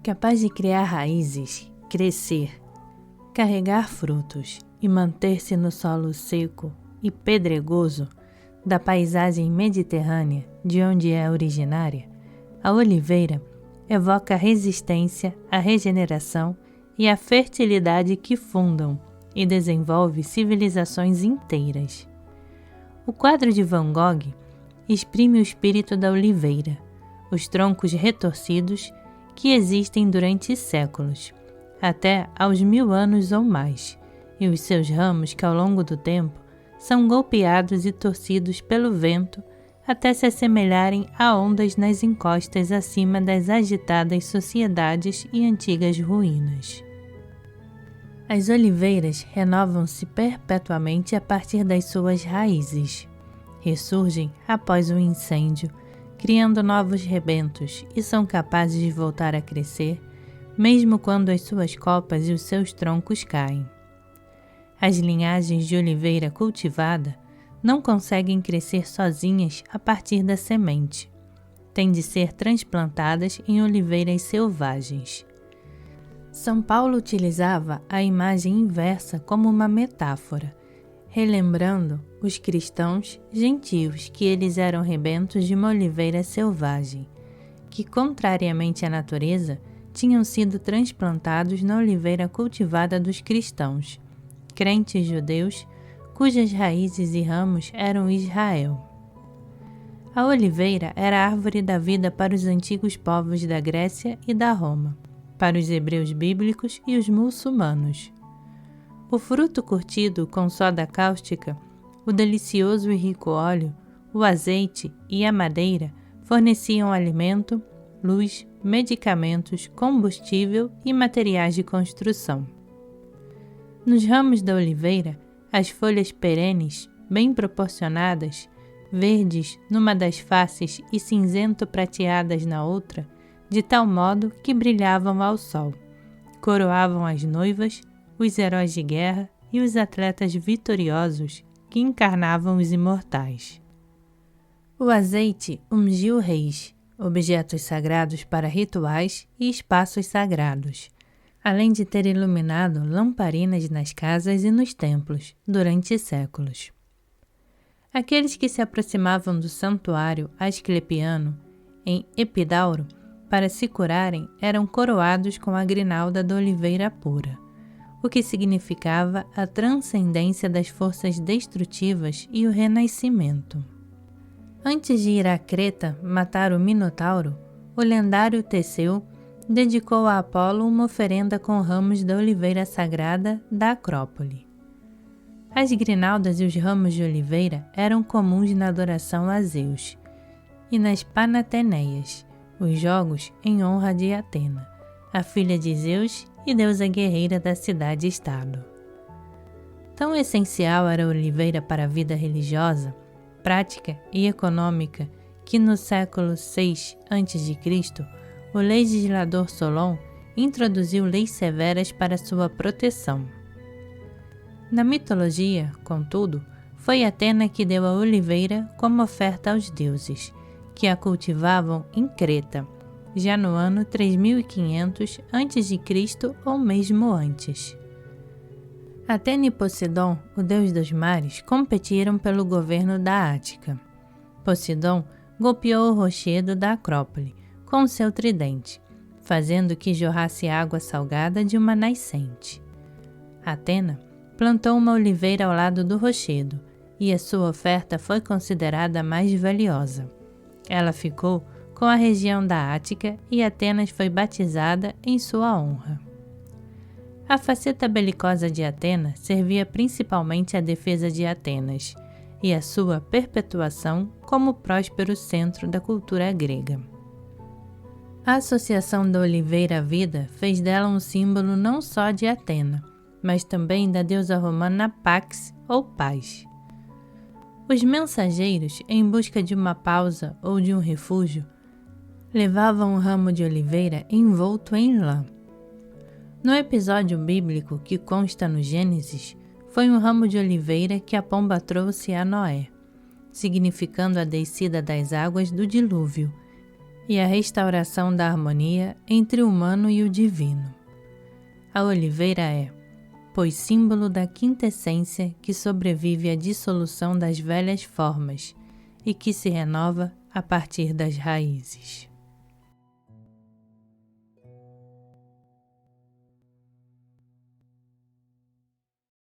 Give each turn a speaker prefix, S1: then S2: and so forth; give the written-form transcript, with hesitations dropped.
S1: Capaz de criar raízes, crescer, carregar frutos e manter-se no solo seco e pedregoso da paisagem mediterrânea de onde é originária, a oliveira evoca a resistência, a regeneração e a fertilidade que fundam e desenvolve civilizações inteiras. O quadro de Van Gogh exprime o espírito da oliveira, os troncos retorcidos que existem durante séculos, até aos 1000 anos ou mais, e os seus ramos que ao longo do tempo são golpeados e torcidos pelo vento até se assemelharem a ondas nas encostas acima das agitadas sociedades e antigas ruínas. As oliveiras renovam-se perpetuamente a partir das suas raízes. Ressurgem após um incêndio, criando novos rebentos e são capazes de voltar a crescer, mesmo quando as suas copas e os seus troncos caem. As linhagens de oliveira cultivada não conseguem crescer sozinhas a partir da semente. Têm de ser transplantadas em oliveiras selvagens. São Paulo utilizava a imagem inversa como uma metáfora, relembrando os cristãos gentios que eles eram rebentos de uma oliveira selvagem, que, contrariamente à natureza, tinham sido transplantados na oliveira cultivada dos cristãos, crentes judeus, cujas raízes e ramos eram Israel. A oliveira era a árvore da vida para os antigos povos da Grécia e da Roma, para os hebreus bíblicos e os muçulmanos. O fruto curtido com soda cáustica, o delicioso e rico óleo, o azeite e a madeira forneciam alimento, luz, medicamentos, combustível e materiais de construção. Nos ramos da oliveira, as folhas perenes, bem proporcionadas, verdes numa das faces e cinzento-prateadas na outra, de tal modo que brilhavam ao sol, coroavam as noivas, os heróis de guerra e os atletas vitoriosos que encarnavam os imortais. O azeite ungiu reis, objetos sagrados para rituais e espaços sagrados, além de ter iluminado lamparinas nas casas e nos templos durante séculos. Aqueles que se aproximavam do santuário asclepiano em Epidauro para se curarem eram coroados com a grinalda da oliveira pura, o que significava a transcendência das forças destrutivas e o renascimento. Antes de ir a Creta matar o Minotauro, o lendário Teseu dedicou a Apolo uma oferenda com ramos da oliveira sagrada da Acrópole. As grinaldas e os ramos de oliveira eram comuns na adoração a Zeus e nas Panateneias, os jogos em honra de Atena, a filha de Zeus e deusa guerreira da cidade-estado. Tão essencial era a oliveira para a vida religiosa, prática e econômica que no século VI a.C., o legislador Solon introduziu leis severas para sua proteção. Na mitologia, contudo, foi Atena que deu a oliveira como oferta aos deuses, que a cultivavam em Creta, já no ano 3500 a.C. ou mesmo antes. Atena e Poseidon, o deus dos mares, competiram pelo governo da Ática. Poseidon golpeou o rochedo da Acrópole com seu tridente, fazendo que jorrasse água salgada de uma nascente. Atena plantou uma oliveira ao lado do rochedo, e a sua oferta foi considerada a mais valiosa. Ela ficou com a região da Ática e Atenas foi batizada em sua honra. A faceta belicosa de Atena servia principalmente à defesa de Atenas e à sua perpetuação como próspero centro da cultura grega. A associação da oliveira à vida fez dela um símbolo não só de Atena, mas também da deusa romana Pax ou Paz. Os mensageiros, em busca de uma pausa ou de um refúgio, levavam um ramo de oliveira envolto em lã. No episódio bíblico que consta no Gênesis, Foi um ramo de oliveira que a pomba trouxe a Noé, significando a descida das águas do dilúvio e a restauração da harmonia entre o humano e o divino. A oliveira é, pois, símbolo da quintessência que sobrevive à dissolução das velhas formas e que se renova a partir das raízes.